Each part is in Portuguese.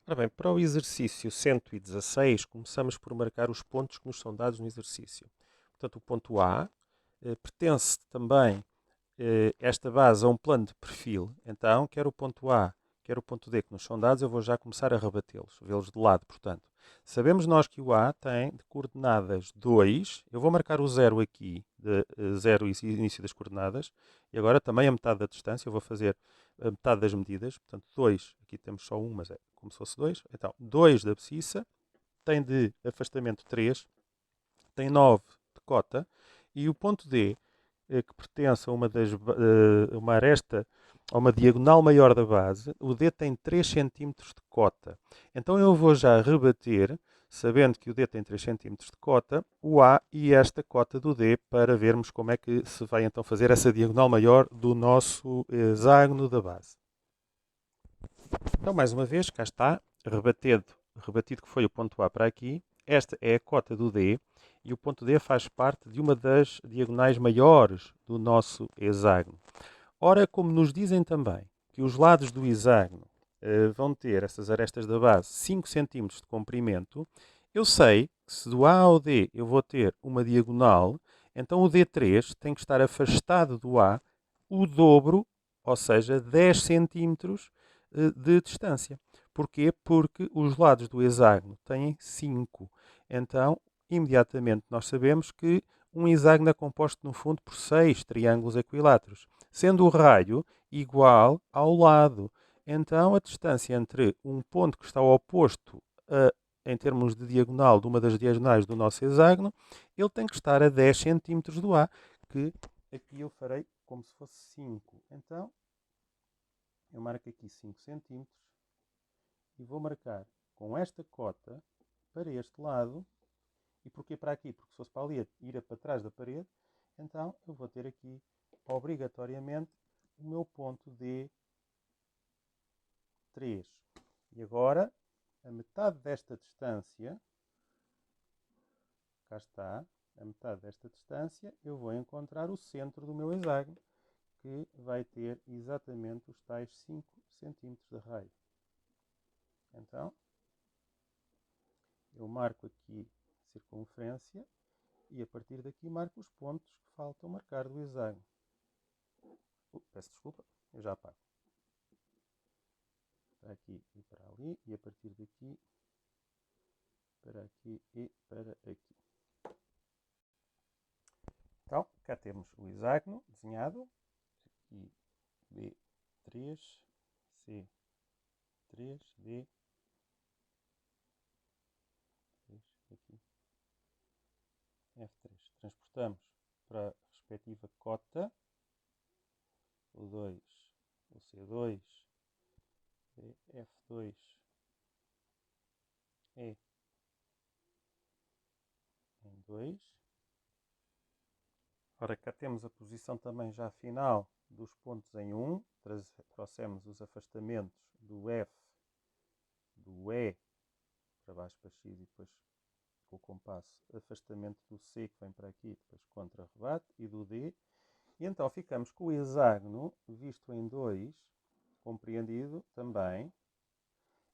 Ora bem, para o exercício 116, começamos por marcar os pontos que nos são dados no exercício. Portanto, o ponto A pertence também esta base a um plano de perfil. Então, quer o ponto A, quer o ponto D que nos são dados, eu vou já começar a rebatê-los, vê-los de lado, portanto. Sabemos nós que o A tem de coordenadas 2, eu vou marcar o 0 aqui, de 0 início das coordenadas, e agora também a metade da distância, eu vou fazer a metade das medidas, portanto 2, aqui temos só 1, mas é como se fosse 2, então 2 da abscissa, tem de afastamento 3, tem 9 de cota, e o ponto D, que pertence a uma aresta, a uma diagonal maior da base, o D tem 3 cm de cota. Então eu vou já rebater, sabendo que o D tem 3 cm de cota, o A e esta cota do D, para vermos como é que se vai então fazer essa diagonal maior do nosso hexágono da base. Então, mais uma vez, cá está, rebatido que foi o ponto A para aqui. Esta é a cota do D e o ponto D faz parte de uma das diagonais maiores do nosso hexágono. Ora, como nos dizem também que os lados do hexágono vão ter, essas arestas da base, 5 cm de comprimento, eu sei que se do A ao D eu vou ter uma diagonal, então o D3 tem que estar afastado do A o dobro, ou seja, 10 centímetros de distância. Porquê? Porque os lados do hexágono têm 5. Então, imediatamente nós sabemos que um hexágono é composto, no fundo, por 6 triângulos equiláteros, sendo o raio igual ao lado. Então, a distância entre um ponto que está oposto em termos de diagonal de uma das diagonais do nosso hexágono, ele tem que estar a 10 centímetros do A, que aqui eu farei como se fosse 5. Então, eu marco aqui 5 centímetros e vou marcar com esta cota para este lado. E porquê para aqui? Porque se fosse para ali ir para trás da parede, então eu vou ter aqui obrigatoriamente o meu ponto D3. E agora, a metade desta distância, cá está, a metade desta distância, eu vou encontrar o centro do meu hexágono, que vai ter exatamente os tais 5 centímetros de raio. Então, eu marco aqui circunferência e a partir daqui marco os pontos que faltam marcar do hexágono. Peço desculpa, eu já apago. Para aqui e para ali, e a partir daqui para aqui e para aqui. Então, cá temos o hexágono desenhado. Aqui B3, C3, D, aqui, F3. Transportamos para a respectiva cota, o 2, o C2, F2, E em 2. Ora, cá temos a posição também já final dos pontos em 1. Trouxemos os afastamentos do F, do E para baixo para X e depois com o compasso afastamento do C que vem para aqui, depois contra-rebate, e do D. E então ficamos com o hexágono visto em 2, compreendido também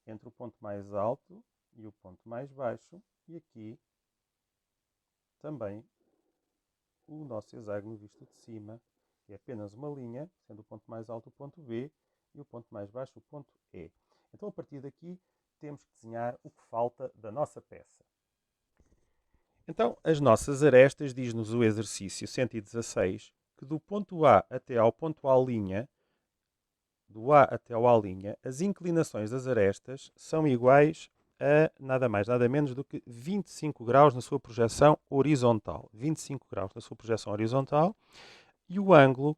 entre o ponto mais alto e o ponto mais baixo, e aqui também o nosso hexágono visto de cima, que é apenas uma linha, sendo o ponto mais alto o ponto B e o ponto mais baixo o ponto E. Então, a partir daqui, temos que desenhar o que falta da nossa peça. Então, as nossas arestas, diz-nos o exercício 116, que do ponto A até ao ponto A', do A até ao A', as inclinações das arestas são iguais a nada mais, nada menos do que 25 graus na sua projeção horizontal. 25 graus na sua projeção horizontal. E o ângulo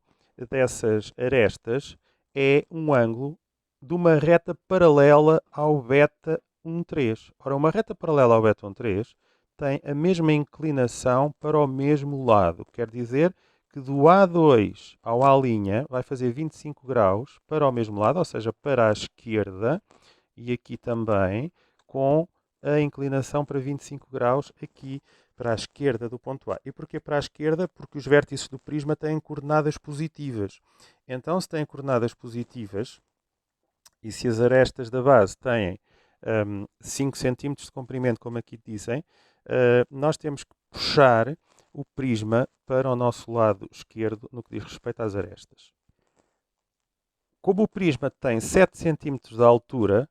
dessas arestas é um ângulo de uma reta paralela ao beta 1,3. Ora, uma reta paralela ao beta 1,3 tem a mesma inclinação para o mesmo lado. Quer dizer que do A2 ao A' vai fazer 25 graus para o mesmo lado, ou seja, para a esquerda, e aqui também, com a inclinação para 25 graus aqui para a esquerda do ponto A. E porquê para a esquerda? Porque os vértices do prisma têm coordenadas positivas. Então, se têm coordenadas positivas, e se as arestas da base têm 5 cm de comprimento, como aqui dizem, nós temos que puxar o prisma para o nosso lado esquerdo no que diz respeito às arestas. Como o prisma tem 7 cm de altura,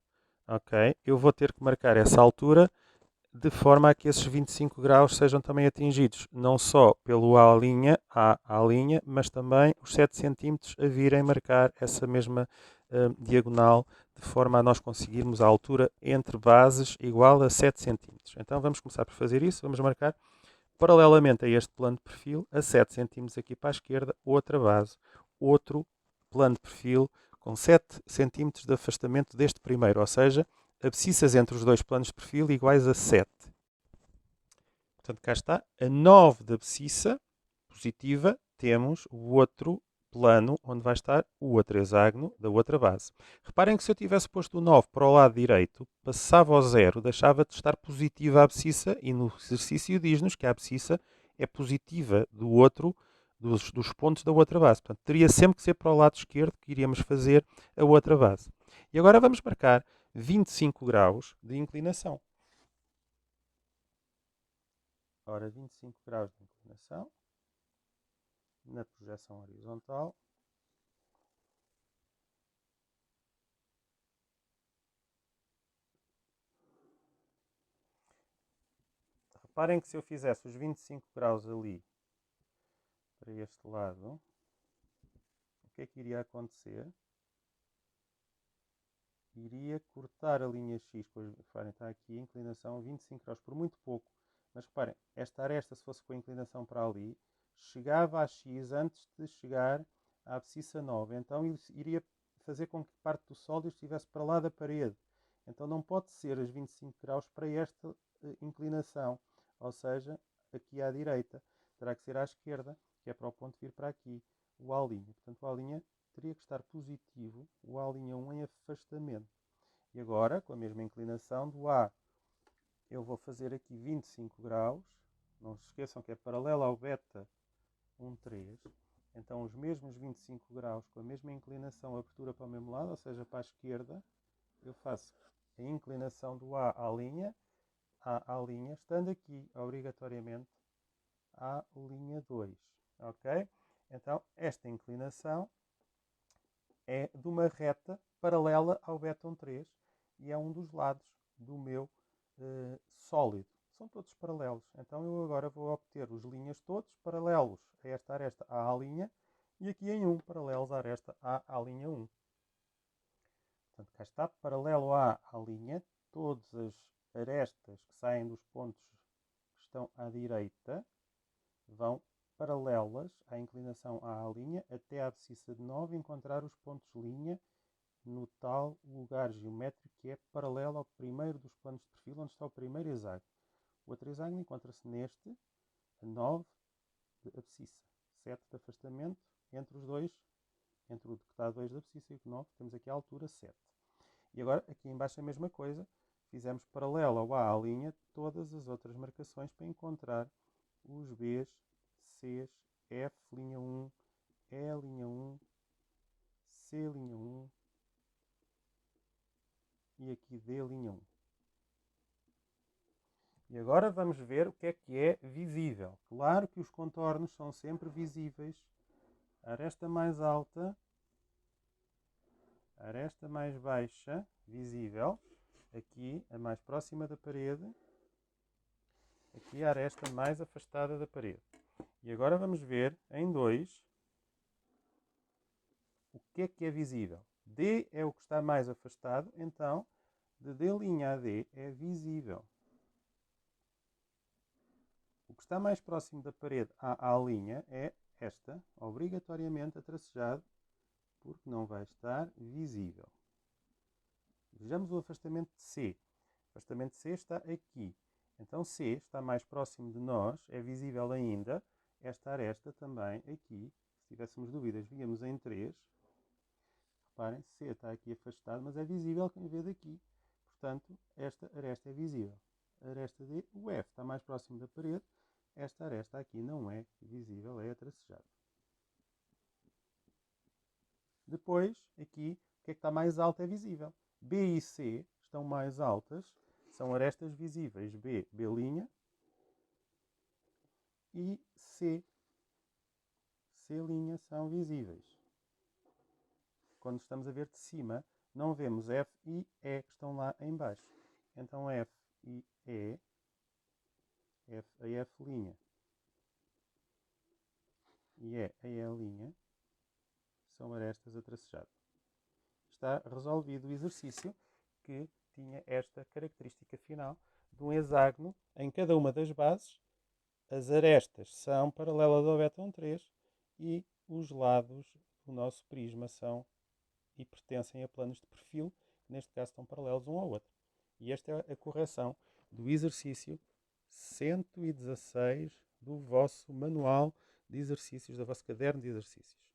ok, eu vou ter que marcar essa altura de forma a que esses 25 graus sejam também atingidos, não só pelo A', mas também os 7 cm a virem marcar essa mesma diagonal, de forma a nós conseguirmos a altura entre bases igual a 7 cm. Então vamos começar por fazer isso, vamos marcar paralelamente a este plano de perfil, a 7 cm aqui para a esquerda, outra base, outro plano de perfil com 7 cm de afastamento deste primeiro, ou seja, abscissas entre os dois planos de perfil iguais a 7. Portanto, cá está, a 9 da abscissa positiva, temos o outro plano onde vai estar o outro hexágono da outra base. Reparem que se eu tivesse posto o 9 para o lado direito, passava ao 0, deixava de estar positiva a abscissa e no exercício diz-nos que a abscissa é positiva do outro, dos pontos da outra base. Portanto, teria sempre que ser para o lado esquerdo que iríamos fazer a outra base. E agora vamos marcar 25 graus de inclinação. Ora, 25 graus de inclinação na projeção horizontal. Reparem que se eu fizesse os 25 graus ali para este lado, o que é que iria acontecer? Iria cortar a linha X, reparem, está aqui a inclinação 25 graus, por muito pouco. Mas reparem, esta aresta, se fosse com a inclinação para ali, chegava a X antes de chegar à abscissa 9. Então iria fazer com que parte do sólido estivesse para lá da parede. Então não pode ser os 25 graus para esta inclinação, ou seja, aqui à direita. Terá que ser à esquerda, que é para o ponto vir para aqui, o A'. Portanto, o A' teria que estar positivo, o A'1 em afastamento. E agora, com a mesma inclinação do A, eu vou fazer aqui 25 graus. Não se esqueçam que é paralelo ao beta 1,3. Então, os mesmos 25 graus, com a mesma inclinação, abertura para o mesmo lado, ou seja, para a esquerda, eu faço a inclinação do A à linha, estando aqui, obrigatoriamente, à linha 2. Ok? Então, esta inclinação é de uma reta paralela ao beta 1,3 e é um dos lados do meu sólido. São todos paralelos. Então eu agora vou obter os linhas todos paralelos a esta aresta A', e aqui em 1, paralelos à aresta A'1. Portanto, cá está, paralelo à linha, todas as arestas que saem dos pontos que estão à direita vão paralelas à inclinação à até à abscissa de 9 encontrar os pontos linha no tal lugar geométrico que é paralelo ao primeiro dos planos de perfil onde está o primeiro hexágono. O outro hexágono encontra-se neste, a 9 de abscissa, 7 de afastamento entre os dois, entre o que está a 2 de abscissa e o 9, temos aqui a altura 7. E agora, aqui embaixo a mesma coisa, fizemos paralelo ao A todas as outras marcações para encontrar os Bs, Cs, F'1, E'1, C'1 e aqui D'1. E agora vamos ver o que é visível. Claro que os contornos são sempre visíveis. A aresta mais alta, a aresta mais baixa, visível. Aqui, a mais próxima da parede. Aqui a aresta mais afastada da parede. E agora vamos ver em 2 o que é visível. D é o que está mais afastado, então de D' a D é visível. O que está mais próximo da parede à é esta, obrigatoriamente atracejado, porque não vai estar visível. Vejamos o afastamento de C. O afastamento de C está aqui. Então C está mais próximo de nós, é visível ainda. Esta aresta também aqui. Se tivéssemos dúvidas, víamos em 3. Reparem, C está aqui afastado, mas é visível quem vê daqui. Portanto, esta aresta é visível. A aresta D, o F, está mais próximo da parede. Esta aresta aqui não é visível, é atracejada. Depois, aqui, o que é que está mais alto é visível. B e C estão mais altas são arestas visíveis B, B' e C. C' são visíveis. Quando estamos a ver de cima, não vemos F e E que estão lá em baixo. Então F e E, F a F' e E a E' são arestas a tracejado. Está resolvido o exercício que tinha esta característica final de um hexágono em cada uma das bases. As arestas são paralelas ao véton 3 e os lados do nosso prisma são e pertencem a planos de perfil, que neste caso estão paralelos um ao outro. E esta é a correção do exercício 116 do vosso manual de exercícios, do vosso caderno de exercícios.